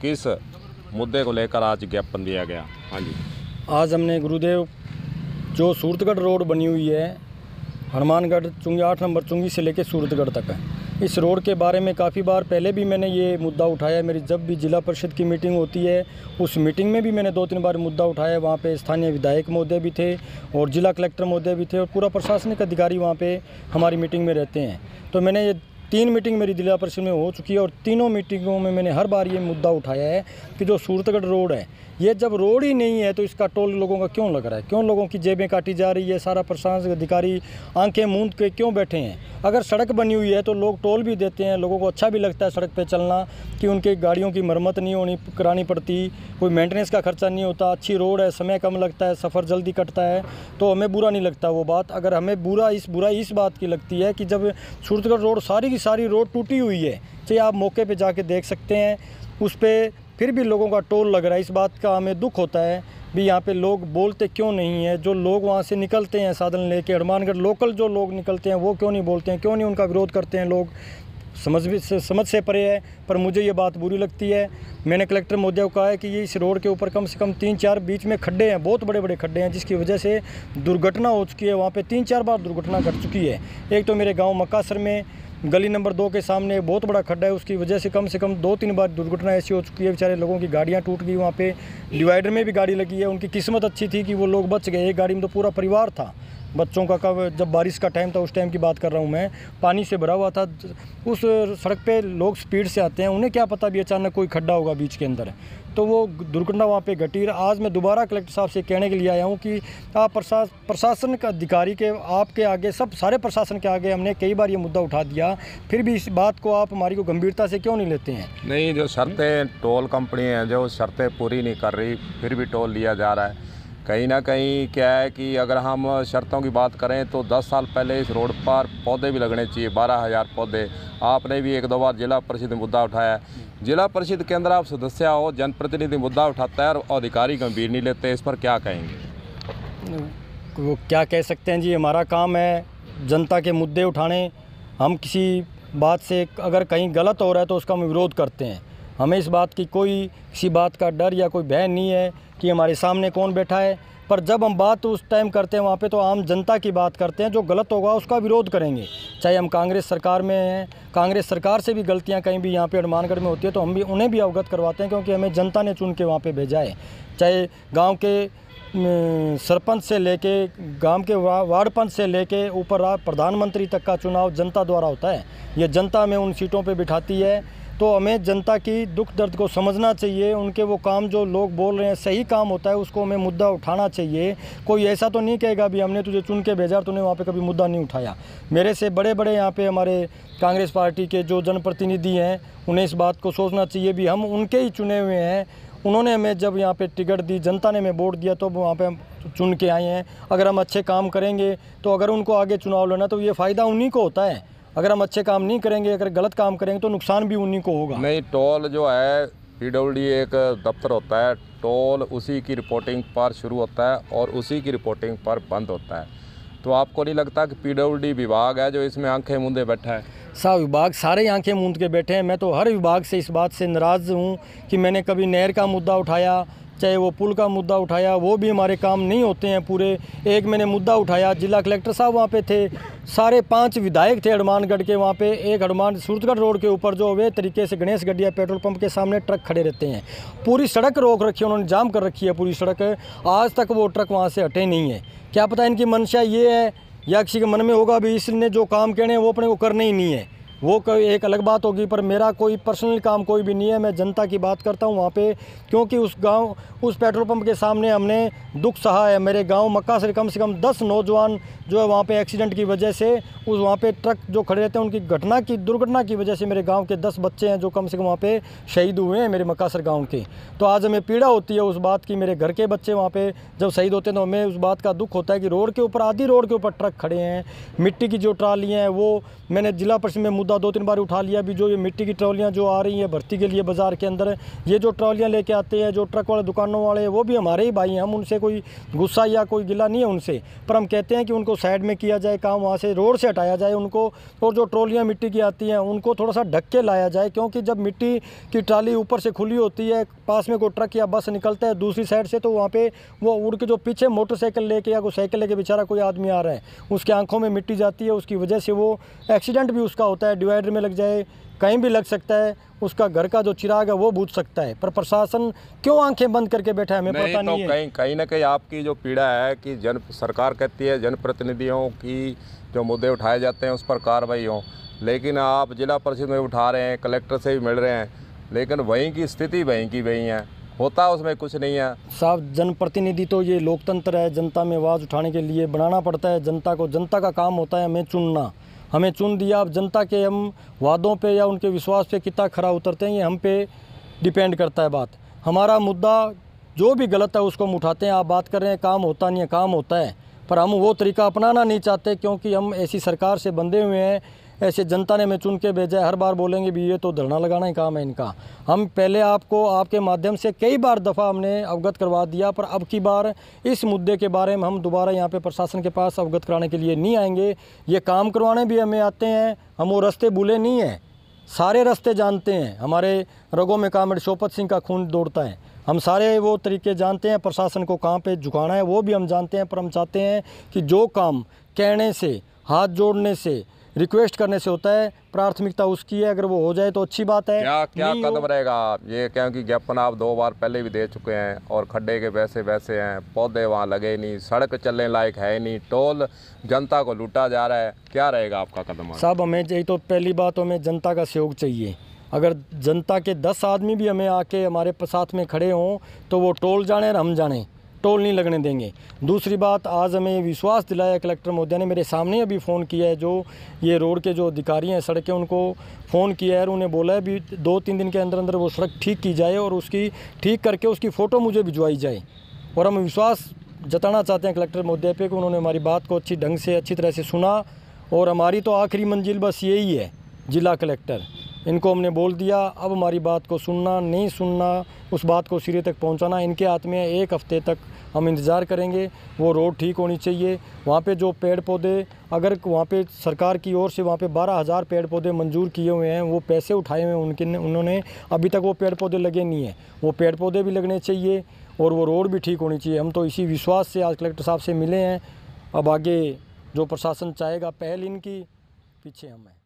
किस मुद्दे को लेकर आज ज्ञापन दिया गया? हाँ जी। आज हमने गुरुदेव जो सूरतगढ़ रोड बनी हुई है, हनुमानगढ़ चुंगी 8 नंबर चुंगी से लेकर सूरतगढ़ तक है, इस रोड के बारे में काफ़ी बार पहले भी मैंने ये मुद्दा उठाया। मेरी जब भी जिला परिषद की मीटिंग होती है उस मीटिंग में भी मैंने 2-3 बार मुद्दा उठाया। वहाँ पे स्थानीय विधायक महोदय भी थे और जिला कलेक्टर महोदय भी थे और पूरा प्रशासनिक अधिकारी वहाँ पे हमारी मीटिंग में रहते हैं। तो मैंने ये 3 मीटिंग मेरी जिला परिषद में हो चुकी है और तीनों मीटिंगों में मैंने हर बार ये मुद्दा उठाया है कि जो सूरतगढ़ रोड है, ये जब रोड ही नहीं है तो इसका टोल लोगों का क्यों लग रहा है, क्यों लोगों की जेबें काटी जा रही है, सारा प्रशासनिक अधिकारी आंखें मूंद के क्यों बैठे हैं। अगर सड़क बनी हुई है तो लोग टोल भी देते हैं, लोगों को अच्छा भी लगता है सड़क पे चलना कि उनके गाड़ियों की मरम्मत नहीं करानी पड़ती, कोई मेंटेनेंस का खर्चा नहीं होता, अच्छी रोड है, समय कम लगता है, सफ़र जल्दी कटता है, तो हमें बुरा नहीं लगता वो बात। अगर हमें बुरा इस बात की लगती है कि जब सूरतगढ़ रोड सारी की सारी रोड टूटी हुई है, चाहे आप मौके पर जाके देख सकते हैं, उस पर फिर भी लोगों का टोल लग रहा है। इस बात का हमें दुख होता है भी यहाँ पे लोग बोलते क्यों नहीं है। जो लोग वहाँ से निकलते हैं साधन लेके, हनुमानगढ़ लोकल जो लोग निकलते हैं वो क्यों नहीं बोलते हैं, क्यों नहीं उनका विरोध करते हैं। लोग समझ से परे है, पर मुझे ये बात बुरी लगती है। मैंने कलेक्टर महोदय को कहा है कि ये इस रोड के ऊपर कम से कम 3-4 बीच में खड्डे हैं, बहुत बड़े बड़े खड्डे हैं, जिसकी वजह से दुर्घटना हो चुकी है। वहाँ पे 3-4 बार दुर्घटना घट चुकी है। एक तो मेरे गाँव मक्कासर में गली नंबर 2 के सामने एक बहुत बड़ा खड्डा है, उसकी वजह से कम 2-3 बार दुर्घटना ऐसी हो चुकी है। बेचारे लोगों की गाड़ियां टूट गई, वहाँ पे डिवाइडर में भी गाड़ी लगी है। उनकी किस्मत अच्छी थी कि वो लोग बच गए। एक गाड़ी में तो पूरा परिवार था, बच्चों का। कब जब बारिश का टाइम था उस टाइम की बात कर रहा हूँ मैं, पानी से भरा हुआ था। उस सड़क पे लोग स्पीड से आते हैं, उन्हें क्या पता भी अचानक कोई खड्डा होगा बीच के अंदर, तो वो दुर्घटना वहाँ पे घटी। आज मैं दोबारा कलेक्टर साहब से कहने के लिए आया हूँ कि आप प्रशासन का अधिकारी के आपके आगे, सब सारे प्रशासन के आगे हमने कई बार ये मुद्दा उठा दिया, फिर भी इस बात को आप हमारी को गंभीरता से क्यों नहीं लेते हैं। नहीं, जो शर्तें टोल कंपनी हैं जो शर्तें पूरी नहीं कर रही, फिर भी टोल लिया जा रहा है। कहीं ना कहीं क्या है कि अगर हम शर्तों की बात करें तो 10 साल पहले इस रोड पर पौधे भी लगने चाहिए, 12,000 पौधे। आपने भी 1-2 बार जिला परिषद में मुद्दा उठाया है। जिला परिषद के अंदर आप सदस्य हो, जनप्रतिनिधि मुद्दा उठाता है और अधिकारी गंभीर नहीं लेते, इस पर क्या कहेंगे? वो क्या कह सकते हैं जी, हमारा काम है जनता के मुद्दे उठाने। हम किसी बात से अगर कहीं गलत हो रहा है तो उसका हम विरोध करते हैं। हमें इस बात की किसी बात का डर या कोई भय नहीं है कि हमारे सामने कौन बैठा है, पर जब हम बात उस टाइम करते हैं वहाँ पे तो आम जनता की बात करते हैं। जो गलत होगा उसका विरोध करेंगे, चाहे हम कांग्रेस सरकार में हैं। कांग्रेस सरकार से भी गलतियाँ कहीं भी यहाँ पे हनुमानगढ़ में होती है तो हम भी उन्हें भी अवगत करवाते हैं, क्योंकि हमें जनता ने चुन के वहाँ पे भेजा है। चाहे गाँव के सरपंच से लेके गांव के वार्ड पंच से लेके ऊपर प्रधानमंत्री तक का चुनाव जनता द्वारा होता है। ये जनता हमें उन सीटों पे बिठाती है, तो हमें जनता की दुख दर्द को समझना चाहिए। उनके वो काम जो लोग बोल रहे हैं सही काम होता है, उसको हमें मुद्दा उठाना चाहिए। कोई ऐसा तो नहीं कहेगा भी हमने तुझे चुन के भेजा, तूने वहाँ पे कभी मुद्दा नहीं उठाया। मेरे से बड़े बड़े यहाँ पे हमारे कांग्रेस पार्टी के जो जनप्रतिनिधि हैं, उन्हें इस बात को सोचना चाहिए भी हम उनके ही चुने हुए हैं। उन्होंने हमें जब यहाँ पे टिकट दी, जनता ने हमें वोट दिया, तो वहाँ पे हम चुन के आए हैं। अगर हम अच्छे काम करेंगे तो अगर उनको आगे चुनाव लेना तो ये फ़ायदा उन्हीं को होता है। अगर हम अच्छे काम नहीं करेंगे, अगर गलत काम करेंगे तो नुकसान भी उन्हीं को होगा। नहीं, टोल जो है PWD एक दफ्तर होता है, टोल उसी की रिपोर्टिंग पर शुरू होता है और उसी की रिपोर्टिंग पर बंद होता है। तो आपको नहीं लगता कि PWD विभाग है जो इसमें आंखें मूंदे बैठा है? सब विभाग सारे आंखें मूंद के बैठे हैं। मैं तो हर विभाग से इस बात से नाराज़ हूँ कि मैंने कभी नहर का मुद्दा उठाया, चाहे वो पुल का मुद्दा उठाया, वो भी हमारे काम नहीं होते हैं पूरे। एक मैंने मुद्दा उठाया, जिला कलेक्टर साहब वहाँ पे थे, सारे 5 विधायक थे हनुमानगढ़ के वहाँ पे। एक सूरतगढ़ रोड के ऊपर जो अवैध तरीके से गणेश गड्ढिया पेट्रोल पंप के सामने ट्रक खड़े रहते हैं, पूरी सड़क रोक रखी है, उन्होंने जाम कर रखी है पूरी सड़क। आज तक वो ट्रक वहाँ से हटे नहीं है। क्या पता इनकी मंशा ये है या किसी के मन में होगा भी इसने जो काम कहने हैं वो अपने को करने ही नहीं है, वो एक अलग बात होगी। पर मेरा कोई पर्सनल काम कोई भी नहीं है, मैं जनता की बात करता हूँ वहाँ पे, क्योंकि उस पेट्रोल पंप के सामने हमने दुख सहा है। मेरे गांव मक्का से कम 10 नौजवान जो है वहाँ पे एक्सीडेंट की वजह से, उस वहाँ पे ट्रक जो खड़े रहते हैं उनकी दुर्घटना की वजह से मेरे गांव के 10 बच्चे हैं जो कम से कम वहाँ पे शहीद हुए हैं, मेरे मक्कासर गांव के। तो आज हमें पीड़ा होती है उस बात की, मेरे घर के बच्चे वहाँ पे जब शहीद होते हैं तो हमें उस बात का दुख होता है कि रोड के ऊपर, आधी रोड के ऊपर ट्रक खड़े हैं। मिट्टी की जो ट्रालियाँ हैं वो मैंने जिला परिषद में मुद्दा 2-3 बार उठा लिया। भी जो ये मिट्टी की ट्रॉलियाँ जो आ रही हैं भर्ती के लिए बाज़ार के अंदर, ये जो ट्रॉलियाँ लेके आते हैं, जो ट्रक वाले दुकानों वाले, वो भी हमारे ही भाई हैं। हम उनसे कोई गुस्सा या कोई गिला नहीं है उनसे, पर हम कहते हैं कि उनको साइड में किया जाए काम, वहाँ से रोड से हटाया जाए उनको। और जो ट्रॉलियाँ मिट्टी की आती हैं उनको थोड़ा सा ढक के लाया जाए, क्योंकि जब मिट्टी की ट्राली ऊपर से खुली होती है, पास में कोई ट्रक या बस निकलता है दूसरी साइड से, तो वहाँ पे वो उड़ के जो पीछे मोटरसाइकिल लेके या कोई साइकिल लेके बेचारा कोई आदमी आ रहा है, उसके आंखों में मिट्टी जाती है, उसकी वजह से वो एक्सीडेंट भी उसका होता है। डिवाइडर में लग जाए, कहीं भी लग सकता है, उसका घर का जो चिराग है वो बुझ सकता है। पर प्रशासन क्यों आंखें बंद करके बैठा है, हमें पता नहीं है। कहीं ना कहीं आपकी जो पीड़ा है कि सरकार कहती है जनप्रतिनिधियों की जो मुद्दे उठाए जाते हैं उस पर कार्रवाई हो, लेकिन आप जिला परिषद में उठा रहे हैं, कलेक्टर से भी मिल रहे हैं, लेकिन वहीं की स्थिति वहीं की वहीं है, होता उसमें कुछ नहीं है। साहब, जनप्रतिनिधि तो ये लोकतंत्र है, जनता में आवाज़ उठाने के लिए बनाना पड़ता है जनता को। जनता का काम होता है हमें चुनना, हमें चुन दिया। अब जनता के हम वादों पे या उनके विश्वास पे कितना खरा उतरते हैं, ये हम पे डिपेंड करता है बात। हमारा मुद्दा जो भी गलत है उसको हम उठाते हैं। आप बात कर रहे हैं काम होता नहीं है, काम होता है, पर हम वो तरीका अपनाना नहीं चाहते, क्योंकि हम ऐसी सरकार से बंधे हुए हैं, ऐसे जनता ने हमें चुन के भेजा है। हर बार बोलेंगे भी ये तो धरना लगाना ही काम है इनका। हम पहले आपको आपके माध्यम से कई बार दफ़ा हमने अवगत करवा दिया, पर अब की बार इस मुद्दे के बारे में हम दोबारा यहाँ पे प्रशासन के पास अवगत कराने के लिए नहीं आएंगे। ये काम करवाने भी हमें आते हैं, हम वो रास्ते भूले नहीं हैं, सारे रास्ते जानते हैं। हमारे रगों में कॉमरेड शोपत सिंह का खून दौड़ता है, हम सारे वो तरीके जानते हैं। प्रशासन को कहाँ पे झुकाना है वो भी हम जानते हैं, पर हम चाहते हैं कि जो काम कहने से, हाथ जोड़ने से, रिक्वेस्ट करने से होता है, प्राथमिकता उसकी है। अगर वो हो जाए तो अच्छी बात है। क्या कदम रहेगा ये, क्योंकि ज्ञापन आप 2 बार पहले भी दे चुके हैं और खड्डे के वैसे हैं, पौधे वहाँ लगे नहीं, सड़क चलने लायक है नहीं, टोल जनता को लूटा जा रहा है, क्या रहेगा आपका कदम? साहब, हमें यही तो पहली बात, हमें जनता का सहयोग चाहिए। अगर जनता के 10 आदमी भी हमें आके हमारे साथ में खड़े हों तो वो टोल जाने और हम जाने, टोल नहीं लगने देंगे। दूसरी बात, आज हमें विश्वास दिलाया कलेक्टर महोदय ने, मेरे सामने अभी फ़ोन किया है, जो ये रोड के जो अधिकारी हैं सड़क के, उनको फ़ोन किया है और उन्हें बोला है भी 2-3 दिन के अंदर अंदर वो सड़क ठीक की जाए और उसकी ठीक करके उसकी फ़ोटो मुझे भिजवाई जाए। और हम विश्वास जताना चाहते हैं कलेक्टर महोदय पे कि उन्होंने हमारी बात को अच्छी ढंग से, अच्छी तरह से सुना। और हमारी तो आखिरी मंजिल बस यही है, जिला कलेक्टर, इनको हमने बोल दिया। अब हमारी बात को सुनना, नहीं सुनना, उस बात को सिरे तक पहुंचाना इनके हाथ में है। 1 हफ्ते तक हम इंतज़ार करेंगे, वो रोड ठीक होनी चाहिए। वहाँ पे जो पेड़ पौधे, अगर वहाँ पे सरकार की ओर से वहाँ पे 12,000 पेड़ पौधे मंजूर किए हुए हैं, वो पैसे उठाए हुए हैं उन्होंने, अभी तक वो पेड़ पौधे लगे नहीं हैं। वो पेड़ पौधे भी लगने चाहिए और वो रोड भी ठीक होनी चाहिए। हम तो इसी विश्वास से आज कलेक्टर साहब से मिले हैं। अब आगे जो प्रशासन चाहेगा, पहल इनकी, पीछे हम हैं।